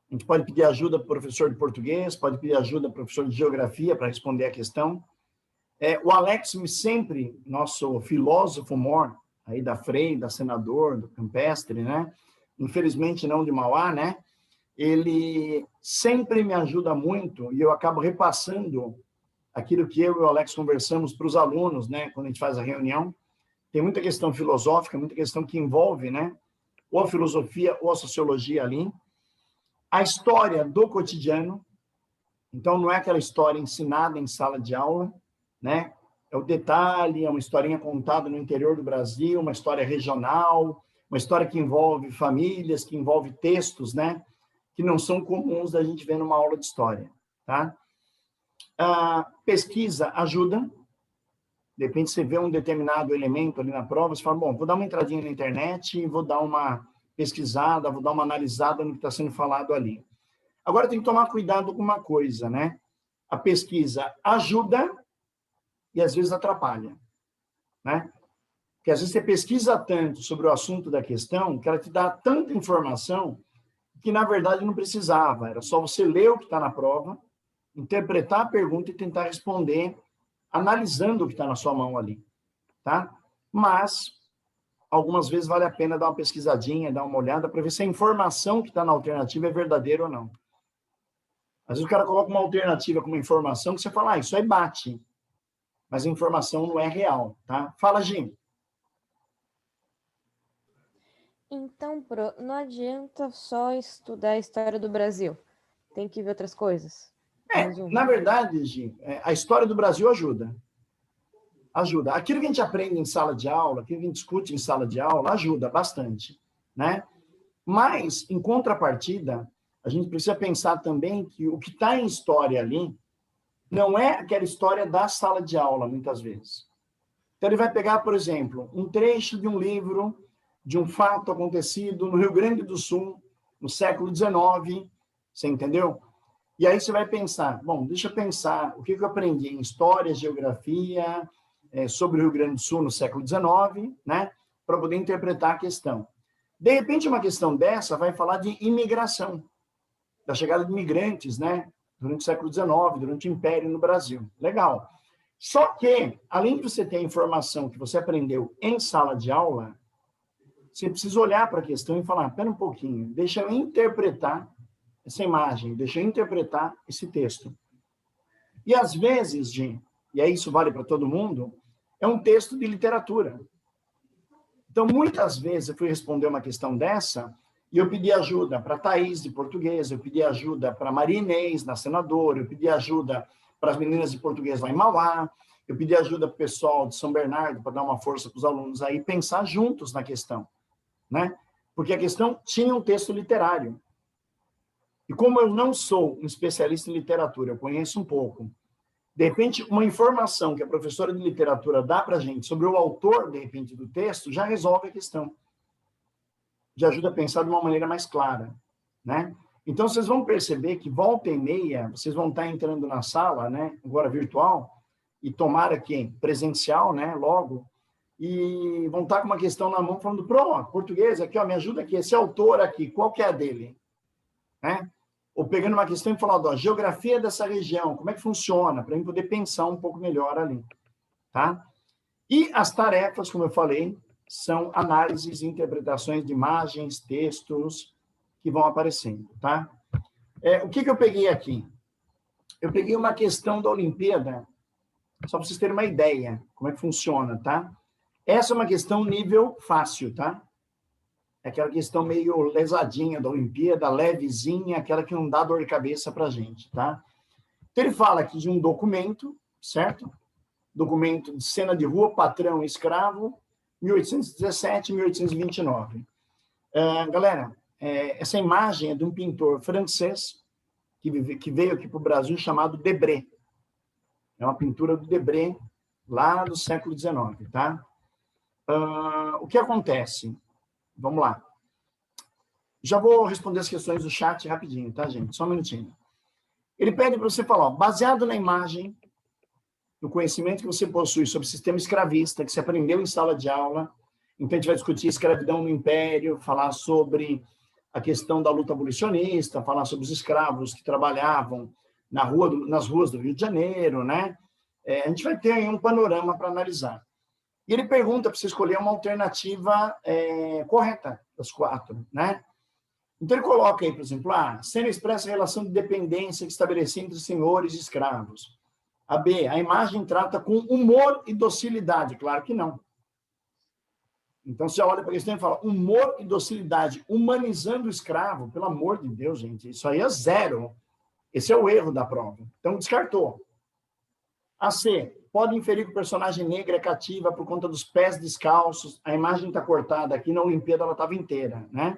A gente pode pedir ajuda para o professor de português, pode pedir ajuda para o professor de geografia para responder a questão. O Alex sempre, nosso filósofo mor, aí da Frei, da Senador, do Campestre, né? Infelizmente não de Mauá, né? Ele sempre me ajuda muito e eu acabo repassando aquilo que eu e o Alex conversamos para os alunos, né? Quando a gente faz a reunião. Tem muita questão filosófica, muita questão que envolve, né? Ou a filosofia ou a sociologia ali. A história do cotidiano. Então, não é aquela história ensinada em sala de aula, né? É o detalhe, é uma historinha contada no interior do Brasil, uma história regional, uma história que envolve famílias, que envolve textos, né? Que não são comuns da gente ver numa aula de história, tá? A pesquisa ajuda. De repente, você vê um determinado elemento ali na prova, você fala, bom, vou dar uma entradinha na internet, vou dar uma pesquisada, vou dar uma analisada no que está sendo falado ali. Agora, tem que tomar cuidado com uma coisa, né? A pesquisa ajuda e, às vezes, atrapalha, né? Porque, às vezes, você pesquisa tanto sobre o assunto da questão que ela te dá tanta informação que, na verdade, não precisava. Era só você ler o que está na prova, interpretar a pergunta e tentar responder analisando o que está na sua mão ali, tá? Mas, algumas vezes vale a pena dar uma pesquisadinha, dar uma olhada para ver se a informação que está na alternativa é verdadeira ou não. Às vezes o cara coloca uma alternativa com uma informação que você fala, isso aí bate, mas a informação não é real, tá? Fala, Jim. Então, Pro, não adianta só estudar a história do Brasil. Tem que ver outras coisas. Na verdade, Jim, a história do Brasil ajuda. Ajuda. Aquilo que a gente aprende em sala de aula, aquilo que a gente discute em sala de aula, ajuda bastante, né? Mas, em contrapartida, a gente precisa pensar também que o que está em história ali não é aquela história da sala de aula, muitas vezes. Então, ele vai pegar, por exemplo, um trecho de um livro, de um fato acontecido no Rio Grande do Sul, no século XIX, você entendeu? E aí você vai pensar, bom, deixa eu pensar, o que eu aprendi em história, geografia, sobre o Rio Grande do Sul no século XIX, né, para poder interpretar a questão. De repente, uma questão dessa vai falar de imigração, da chegada de imigrantes, né, durante o século XIX, durante o Império no Brasil. Legal. Só que, além de você ter a informação que você aprendeu em sala de aula, você precisa olhar para a questão e falar, espera um pouquinho, deixa eu interpretar essa imagem, deixa eu interpretar esse texto. E, às vezes, Jim, e aí isso vale para todo mundo, é um texto de literatura. Então, muitas vezes eu fui responder uma questão dessa e eu pedi ajuda para a Thaís, de português, eu pedi ajuda para a Maria Inês, na Senador, eu pedi ajuda para as meninas de português lá em Mauá, eu pedi ajuda para o pessoal de São Bernardo para dar uma força para os alunos aí, pensar juntos na questão, né? Porque a questão tinha um texto literário. E como eu não sou um especialista em literatura, eu conheço um pouco, de repente, uma informação que a professora de literatura dá para a gente sobre o autor, de repente, do texto, já resolve a questão. Já ajuda a pensar de uma maneira mais clara, né? Então, vocês vão perceber que, volta e meia, vocês vão estar entrando na sala, né, agora virtual, e tomara que presencial, né, logo, e vão estar com uma questão na mão, falando, português, aqui, ó, me ajuda aqui, esse autor aqui, qual que é a dele? Né? Ou pegando uma questão e falando, ó, geografia dessa região, como é que funciona? Para mim poder pensar um pouco melhor ali, tá? E as tarefas, como eu falei, são análises e interpretações de imagens, textos que vão aparecendo, tá? O que eu peguei aqui? Eu peguei uma questão da Olimpíada, só para vocês terem uma ideia como é que funciona, tá? Essa é uma questão nível fácil, tá? É aquela questão meio lesadinha da Olimpíada, levezinha, aquela que não dá dor de cabeça para a gente, tá? Então, ele fala aqui de um documento, certo? Documento de cena de rua, patrão e escravo, 1817, 1829. Galera, essa imagem é de um pintor francês que veio aqui para o Brasil chamado Debré. É uma pintura do Debré, lá do século XIX, tá? O que acontece? Vamos lá. Já vou responder as questões do chat rapidinho, tá, gente? Só um minutinho. Ele pede para você falar, ó, baseado na imagem, no conhecimento que você possui sobre o sistema escravista, que você aprendeu em sala de aula, então a gente vai discutir escravidão no Império, falar sobre a questão da luta abolicionista, falar sobre os escravos que trabalhavam nas ruas do Rio de Janeiro, né? A gente vai ter aí um panorama para analisar. E ele pergunta para você escolher uma alternativa correta das 4, né? Então, ele coloca aí, por exemplo, sendo expressa a relação de dependência que estabelecia entre senhores e escravos. A B, a imagem trata com humor e docilidade. Claro que não. Então, você olha para a questão e fala, humor e docilidade, humanizando o escravo, pelo amor de Deus, gente, isso aí é 0. Esse é o erro da prova. Então, descartou. A C, pode inferir que o personagem negro é cativa por conta dos pés descalços. A imagem está cortada aqui, na Olimpíada ela estava inteira, né?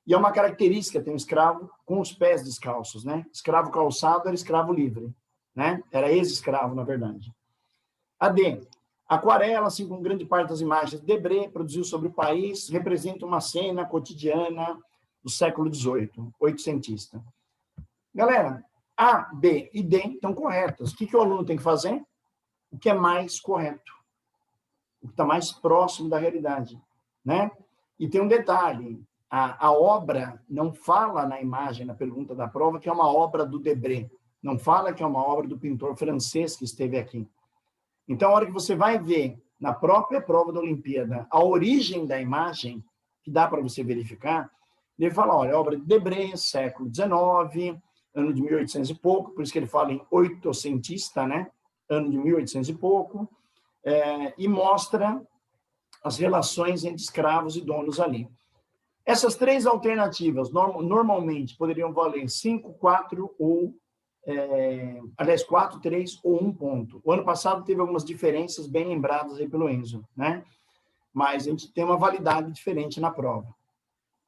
E é uma característica, tem um escravo com os pés descalços, né? Escravo calçado era escravo livre, né? Era ex-escravo, na verdade. A D, aquarela, assim como grande parte das imagens de Debré, produziu sobre o país, representa uma cena cotidiana do século XVIII, oitocentista. Galera, A, B e D estão corretas. O que o aluno tem que fazer? O que é mais correto. O que está mais próximo da realidade, né? E tem um detalhe, a obra não fala na imagem, na pergunta da prova, que é uma obra do Debré. Não fala que é uma obra do pintor francês que esteve aqui. Então, a hora que você vai ver na própria prova da Olimpíada a origem da imagem, que dá para você verificar, ele fala, olha, obra de Debré, século XIX, ano de 1800 e pouco, por isso que ele fala em oitocentista, né? Ano de 1800 e pouco, e mostra as relações entre escravos e donos ali. Essas 3 alternativas, normalmente, poderiam valer 5, 4 ou... aliás, 4, 3 ou 1 ponto. O ano passado teve algumas diferenças bem lembradas aí pelo Enzo, né? Mas a gente tem uma validade diferente na prova.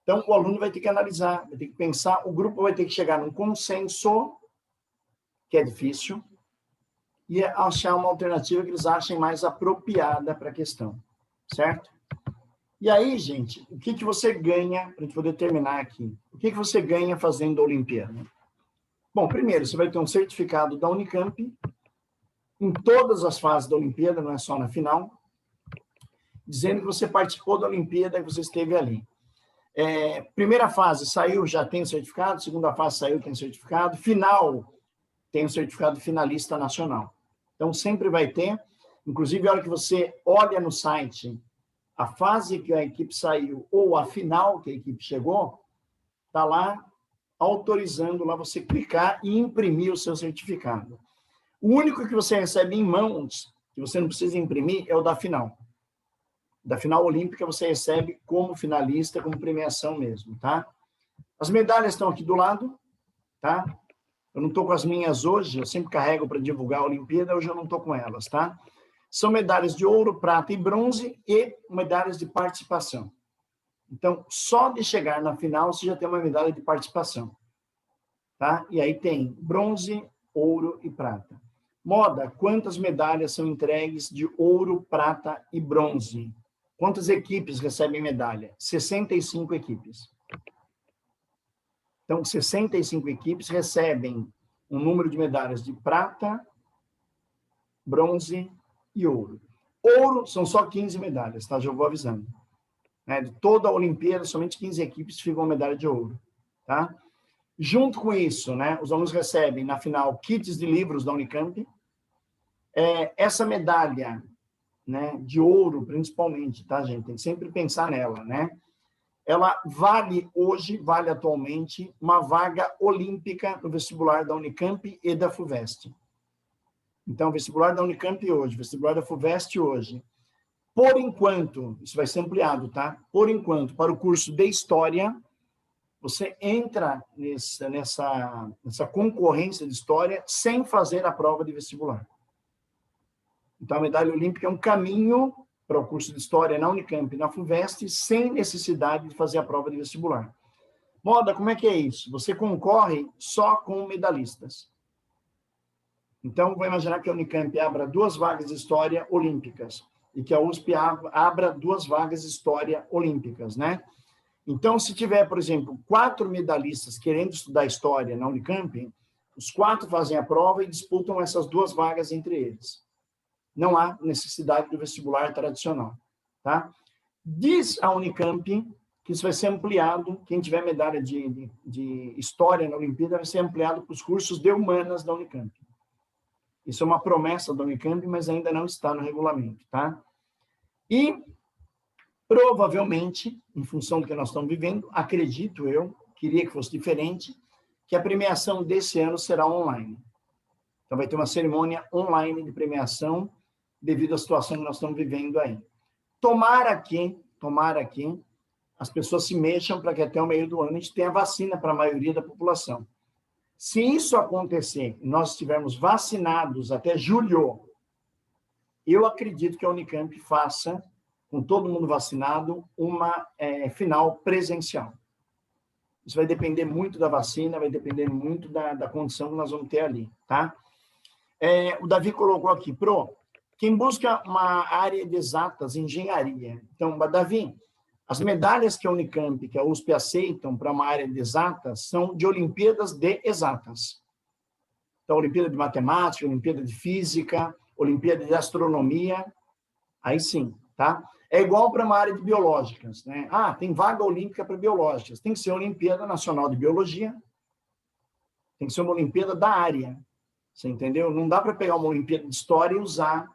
Então, o aluno vai ter que analisar, vai ter que pensar, o grupo vai ter que chegar num consenso, que é difícil, e achar uma alternativa que eles achem mais apropriada para a questão, certo? E aí, gente, o que você ganha, para a gente poder terminar aqui, o que você ganha fazendo a Olimpíada? Bom, primeiro, você vai ter um certificado da Unicamp, em todas as fases da Olimpíada, não é só na final, dizendo que você participou da Olimpíada, que você esteve ali. Primeira fase saiu, já tem o certificado, segunda fase saiu, tem o certificado, final, tem o certificado de finalista nacional. Então, sempre vai ter, inclusive, a hora que você olha no site a fase que a equipe saiu ou a final que a equipe chegou, está lá autorizando lá você clicar e imprimir o seu certificado. O único que você recebe em mãos, que você não precisa imprimir, é o da final. Da final olímpica você recebe como finalista, como premiação mesmo, tá? As medalhas estão aqui do lado, tá? Eu não estou com as minhas hoje, eu sempre carrego para divulgar a Olimpíada, hoje eu não estou com elas, tá? São medalhas de ouro, prata e bronze e medalhas de participação. Então, só de chegar na final, você já tem uma medalha de participação, tá? E aí tem bronze, ouro e prata. Moda, quantas medalhas são entregues de ouro, prata e bronze? Quantas equipes recebem medalha? 65 equipes. Então, 65 equipes recebem um número de medalhas de prata, bronze e ouro. Ouro são só 15 medalhas, tá? Já vou avisando. De toda a Olimpíada, somente 15 equipes ficam medalha de ouro, tá? Junto com isso, né, os alunos recebem, na final, kits de livros da Unicamp. Essa medalha, né, de ouro, principalmente, tá, gente? Tem que sempre pensar nela, né? Ela vale hoje, vale atualmente, uma vaga olímpica no vestibular da Unicamp e da FUVEST. Então, vestibular da Unicamp hoje, vestibular da FUVEST hoje. Por enquanto, isso vai ser ampliado, tá? Por enquanto, para o curso de História, você entra nessa concorrência de História sem fazer a prova de vestibular. Então, a medalha olímpica é um caminho para o curso de História na Unicamp e na FUVEST, sem necessidade de fazer a prova de vestibular. Moda, como é que é isso? Você concorre só com medalhistas. Então, vou imaginar que a Unicamp abra 2 vagas de História olímpicas e que a USP abra 2 vagas de História olímpicas, né? Então, se tiver, por exemplo, 4 medalhistas querendo estudar História na Unicamp, os 4 fazem a prova e disputam essas 2 vagas entre eles. Não há necessidade do vestibular tradicional, tá? Diz a Unicamp que isso vai ser ampliado, quem tiver medalha de História na Olimpíada vai ser ampliado para os cursos de Humanas da Unicamp. Isso é uma promessa da Unicamp, mas ainda não está no regulamento, tá? E, provavelmente, em função do que nós estamos vivendo, acredito eu, queria que fosse diferente, que a premiação desse ano será online. Então, vai ter uma cerimônia online de premiação devido à situação que nós estamos vivendo aí. Tomara que as pessoas se mexam para que até o meio do ano a gente tenha vacina para a maioria da população. Se isso acontecer e nós estivermos vacinados até julho, eu acredito que a Unicamp faça, com todo mundo vacinado, uma final presencial. Isso vai depender muito da vacina, vai depender muito da condição que nós vamos ter ali, tá? O Davi colocou aqui, quem busca uma área de exatas, engenharia. Então, Davi, as medalhas que a Unicamp, que a USP aceitam para uma área de exatas são de Olimpíadas de exatas. Então, Olimpíada de Matemática, Olimpíada de Física, Olimpíada de Astronomia, aí sim, tá? É igual para uma área de biológicas, né? Tem vaga olímpica para biológicas. Tem que ser a Olimpíada Nacional de Biologia, tem que ser uma Olimpíada da área, você entendeu? Não dá para pegar uma Olimpíada de História e usar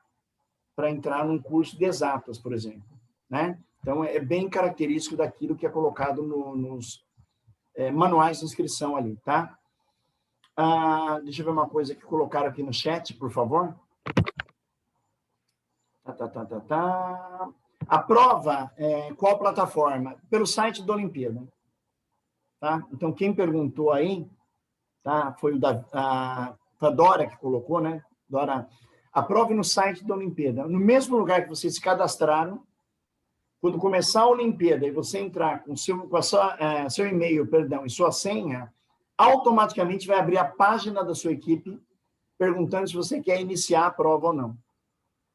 para entrar num curso de exatas, por exemplo, né? Então, é bem característico daquilo que é colocado nos manuais de inscrição ali, tá? Deixa eu ver uma coisa que colocaram aqui no chat, por favor. A prova, qual plataforma? Pelo site da Olimpíada. Tá? Então, quem perguntou aí, tá? Foi a Dora que colocou, né? Dora, a prova no site da Olimpíada. No mesmo lugar que vocês se cadastraram, quando começar a Olimpíada e você entrar com seu e-mail, e sua senha, automaticamente vai abrir a página da sua equipe perguntando se você quer iniciar a prova ou não.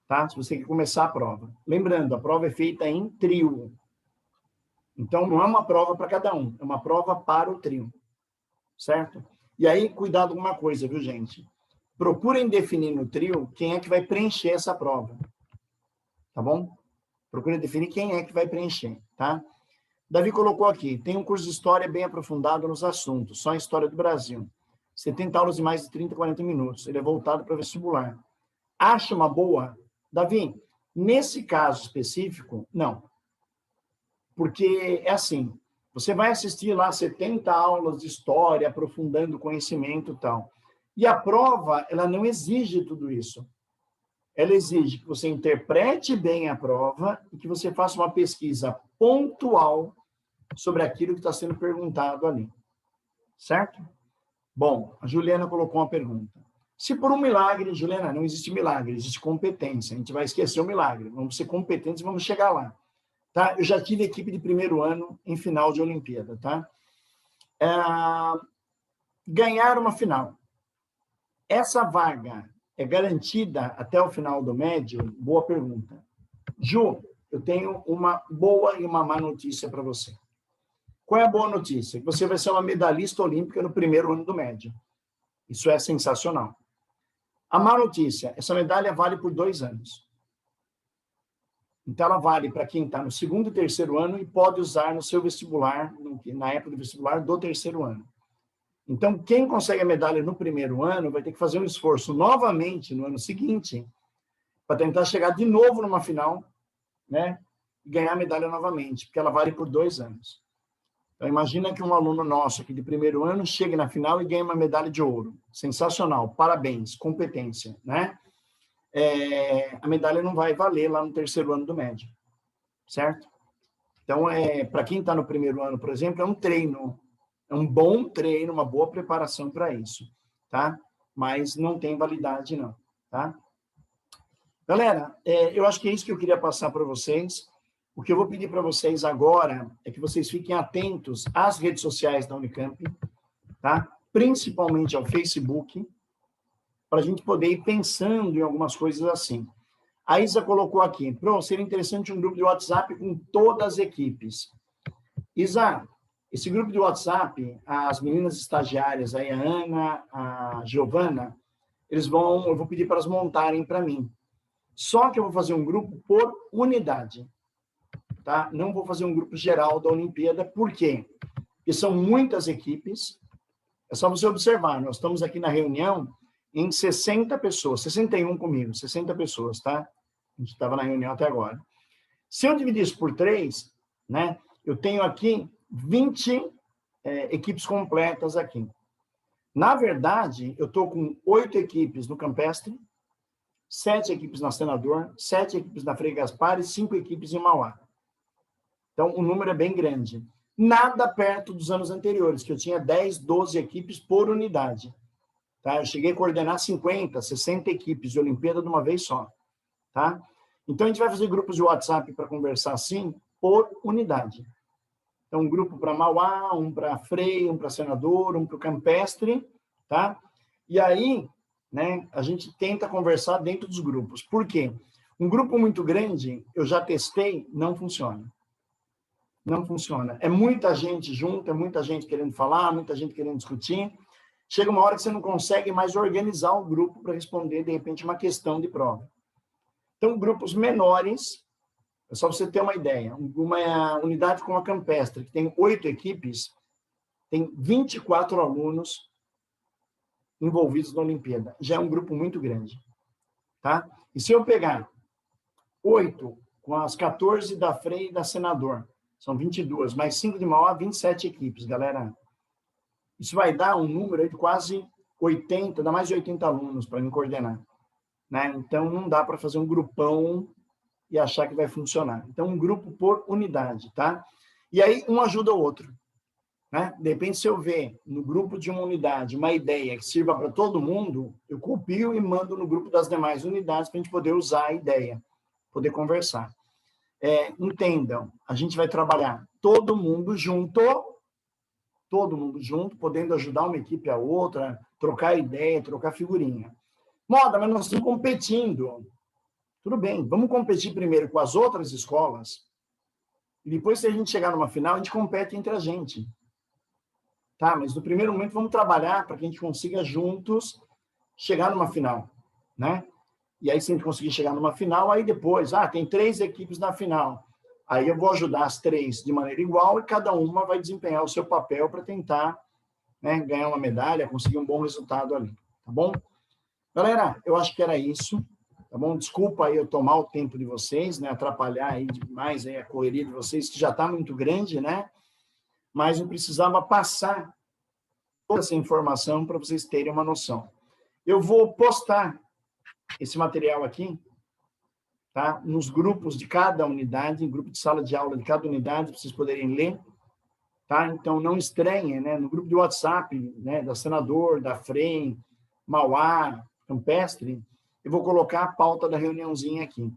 Tá? Se você quer começar a prova. Lembrando, a prova é feita em trio. Então, não é uma prova para cada um, é uma prova para o trio. Certo? E aí, cuidado com uma coisa, viu, gente? Procurem definir no trio quem é que vai preencher essa prova. Tá bom? Procure definir quem é que vai preencher, tá? Davi colocou aqui, tem um curso de História bem aprofundado nos assuntos, só em História do Brasil. 70 aulas de mais de 30, 40 minutos. Ele é voltado para vestibular. Acha uma boa? Davi, nesse caso específico, não. Porque é assim, você vai assistir lá 70 aulas de História, aprofundando o conhecimento e tal. E a prova, ela não exige tudo isso. Ela exige que você interprete bem a prova e que você faça uma pesquisa pontual sobre aquilo que está sendo perguntado ali. Certo? Bom, a Juliana colocou uma pergunta. Se por um milagre, Juliana, não existe milagre, existe competência. A gente vai esquecer o milagre. Vamos ser competentes e vamos chegar lá. Tá? Eu já tive equipe de primeiro ano em final de Olimpíada. Tá? Ganhar uma final. Essa vaga é garantida até o final do médio? Boa pergunta. Ju, eu tenho uma boa e uma má notícia para você. Qual é a boa notícia? Você vai ser uma medalhista olímpica no primeiro ano do médio. Isso é sensacional. A má notícia, essa medalha vale por 2 anos. Então, ela vale para quem está no segundo e terceiro ano e pode usar no seu vestibular, na época do vestibular do terceiro ano. Então, quem consegue a medalha no primeiro ano vai ter que fazer um esforço novamente no ano seguinte para tentar chegar de novo numa final, né, e ganhar a medalha novamente, porque ela vale por 2 anos. Então, imagina que um aluno nosso aqui de primeiro ano chegue na final e ganhe uma medalha de ouro. Sensacional, parabéns, competência, né? A medalha não vai valer lá no terceiro ano do médio, certo? Então, para quem está no primeiro ano, por exemplo, é um treino, é um bom treino, uma boa preparação para isso, tá? Mas não tem validade, não, tá? Galera, eu acho que é isso que eu queria passar para vocês. O que eu vou pedir para vocês agora é que vocês fiquem atentos às redes sociais da Unicamp, tá? Principalmente ao Facebook, para a gente poder ir pensando em algumas coisas assim. A Isa colocou aqui, seria interessante um grupo de WhatsApp com todas as equipes. Isa, esse grupo de WhatsApp, as meninas estagiárias, aí, a Ana, a Giovana, eu vou pedir para elas montarem para mim. Só que eu vou fazer um grupo por unidade. tá? Não vou fazer um grupo geral da Olimpíada, por quê? Porque são muitas equipes, é só você observar, nós estamos aqui na reunião em 60 pessoas, 61 comigo, 60 pessoas, tá? A gente estava na reunião até agora. Se eu dividir isso por 3, né, eu tenho aqui 20 equipes completas aqui. Na verdade, eu estou com 8 equipes no Campestre, 7 equipes na Senador, 7 equipes na Frei Gaspar e 5 equipes em Mauá. Então, o número é bem grande. Nada perto dos anos anteriores, que eu tinha 10, 12 equipes por unidade. Tá? Eu cheguei a coordenar 50, 60 equipes de Olimpíada de uma vez só. Tá? Então, a gente vai fazer grupos de WhatsApp para conversar assim, por unidade. Então, um grupo para Mauá, um para Frei, um para Senador, um para o Campestre, tá? E aí, né, a gente tenta conversar dentro dos grupos. Por quê? Um grupo muito grande, eu já testei, não funciona. Não funciona. É muita gente junto, é muita gente querendo falar, muita gente querendo discutir. Chega uma hora que você não consegue mais organizar o grupo para responder, de repente, uma questão de prova. Então, grupos menores, é só você ter uma ideia. Uma unidade como a Campestre, que tem 8 equipes, tem 24 alunos envolvidos na Olimpíada. Já é um grupo muito grande. Tá? E se eu pegar 8 com as 14 da Frei e da Senador, são 22, mais 5 de Mauá, 27 equipes, galera. Isso vai dar um número aí de quase 80, dá mais de 80 alunos para me coordenar. Né? Então, não dá para fazer um grupão e achar que vai funcionar. Então, um grupo por unidade, tá? E aí, um ajuda o outro. Né? De repente, se eu ver no grupo de uma unidade uma ideia que sirva para todo mundo, eu copio e mando no grupo das demais unidades para a gente poder usar a ideia, poder conversar. Entendam, a gente vai trabalhar todo mundo junto, podendo ajudar uma equipe a outra, trocar ideia, trocar figurinha. Moda, mas nós estamos competindo. Tudo bem, vamos competir primeiro com as outras escolas, e depois, se a gente chegar numa final, a gente compete entre a gente. Tá? Mas no primeiro momento, vamos trabalhar para que a gente consiga juntos chegar numa final. Né? E aí, se a gente conseguir chegar numa final, aí depois, tem 3 equipes na final. Aí eu vou ajudar as 3 de maneira igual e cada uma vai desempenhar o seu papel para tentar, né, ganhar uma medalha, conseguir um bom resultado ali. Tá bom? Galera, eu acho que era isso. Tá bom? Desculpa aí eu tomar o tempo de vocês, né? Atrapalhar aí demais aí a correria de vocês, que já está muito grande, né? Mas eu precisava passar toda essa informação para vocês terem uma noção. Eu vou postar esse material aqui, tá? Nos grupos de cada unidade, em grupo de sala de aula de cada unidade, para vocês poderem ler, tá? Então, não estranhem, né? No grupo de WhatsApp, né? Da Senador, da Frei, Mauá, Campestre, eu vou colocar a pauta da reuniãozinha aqui.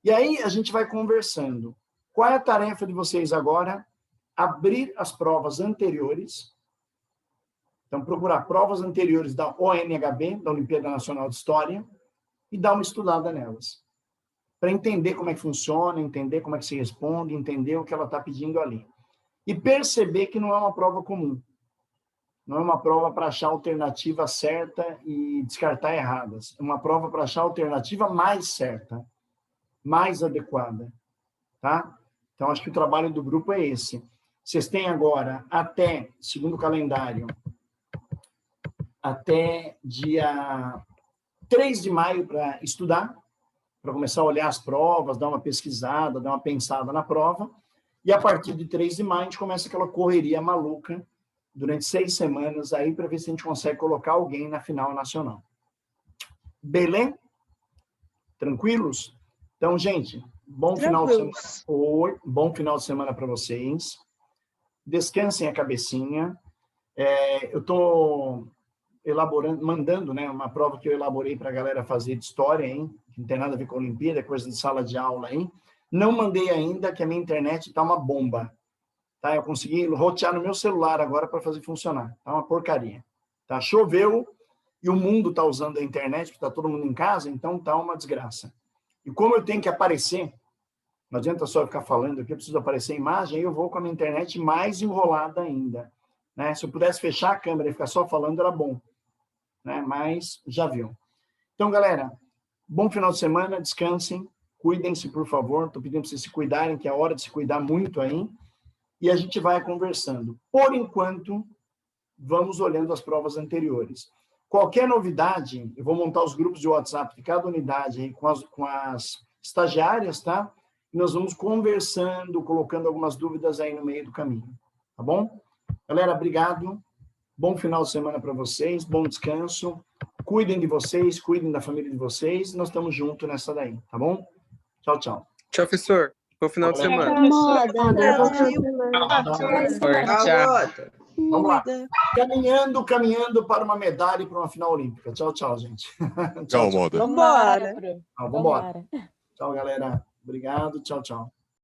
E aí, a gente vai conversando. Qual é a tarefa de vocês agora? Abrir as provas anteriores. Então, procurar provas anteriores da ONHB, da Olimpíada Nacional de História, e dar uma estudada nelas. Para entender como é que funciona, entender como é que se responde, entender o que ela está pedindo ali. E perceber que não é uma prova comum. Não é uma prova para achar a alternativa certa e descartar erradas. É uma prova para achar a alternativa mais certa, mais adequada. Tá? Então, acho que o trabalho do grupo é esse. Vocês têm agora, até, segundo o calendário, até dia 3 de maio para estudar, para começar a olhar as provas, dar uma pesquisada, dar uma pensada na prova. E a partir de 3 de maio, a gente começa aquela correria maluca durante 6 semanas aí para ver se a gente consegue colocar alguém na final nacional. Beleza? Tranquilos? Então, gente, bom final de semana. Oi, bom final de semana para vocês. Descansem a cabecinha. Eu estou elaborando, mandando, né, uma prova que eu elaborei para a galera fazer de história, hein? Que não tem nada a ver com a Olimpíada, é coisa de sala de aula, hein? Não mandei ainda, que a minha internet está uma bomba. Tá? Eu consegui rotear no meu celular agora para fazer funcionar. Tá uma porcaria. Tá? Choveu e o mundo está usando a internet, porque está todo mundo em casa, então tá uma desgraça. E como eu tenho que aparecer, não adianta só ficar falando aqui, eu preciso aparecer a imagem, aí eu vou com a minha internet mais enrolada ainda. Né? Se eu pudesse fechar a câmera e ficar só falando, era bom. Né? Mas já viu. Então, galera, bom final de semana, descansem. Cuidem-se, por favor. Estou pedindo para vocês se cuidarem, que é a hora de se cuidar muito aí. E a gente vai conversando. Por enquanto, vamos olhando as provas anteriores. Qualquer novidade, eu vou montar os grupos de WhatsApp de cada unidade aí com as estagiárias, tá? E nós vamos conversando, colocando algumas dúvidas aí no meio do caminho, tá bom? Galera, obrigado. Bom final de semana para vocês, bom descanso. Cuidem de vocês, cuidem da família de vocês. Nós estamos juntos nessa daí, tá bom? Tchau, tchau. Tchau, professor. Bom final de semana. Tchau. Vamos lá. Caminhando para uma medalha e para uma final olímpica. Tchau, tchau, gente. Tchau, Moda. Vambora. Vambora. Tchau, galera. Obrigado. Tchau, tchau.